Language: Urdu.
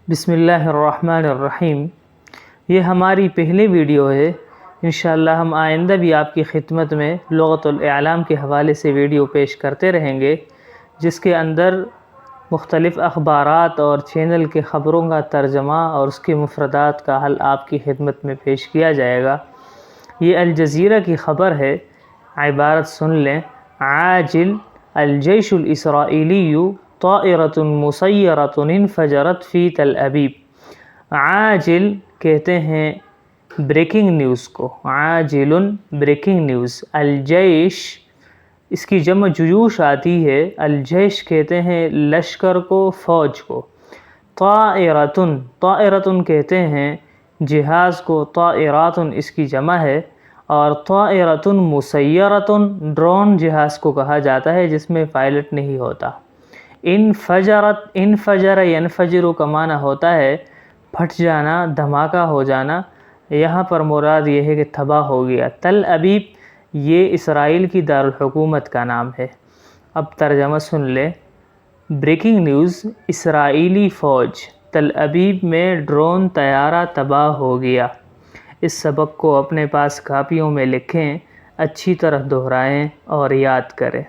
بسم اللہ الرحمن الرحیم۔ یہ ہماری پہلی ویڈیو ہے۔ انشاءاللہ ہم آئندہ بھی آپ کی خدمت میں لغت الاعلام کے حوالے سے ویڈیو پیش کرتے رہیں گے، جس کے اندر مختلف اخبارات اور چینل کے خبروں کا ترجمہ اور اس کے مفردات کا حل آپ کی خدمت میں پیش کیا جائے گا۔ یہ الجزیرہ کی خبر ہے، عبارت سن لیں۔ عاجل الجیش الاسرائیلی طائرۃ مسیرۃ انفجرت فی تل ابیب۔ عاجل کہتے ہیں بریکنگ نیوز کو، عاجل بریکنگ نیوز۔ الجیش اس کی جمع جیوش آتی ہے، الجیش کہتے ہیں لشکر کو، فوج کو۔ طائرۃ، طائرۃ کہتے ہیں جہاز کو، طائرات اس کی جمع ہے، اور طائرۃ مسیرۃ ڈرون جہاز کو کہا جاتا ہے جس میں پائلٹ نہیں ہوتا۔ انفجرت، انفجر ینفجر کا معنی ہوتا ہے پھٹ جانا، دھماکہ ہو جانا، یہاں پر مراد یہ ہے کہ تباہ ہو گیا۔ تل ابیب یہ اسرائیل کی دارالحکومت کا نام ہے۔ اب ترجمہ سن لیں۔ بریکنگ نیوز، اسرائیلی فوج تل ابیب میں ڈرون طیارہ تباہ ہو گیا۔ اس سبق کو اپنے پاس کاپیوں میں لکھیں، اچھی طرح دہرائیں اور یاد کریں۔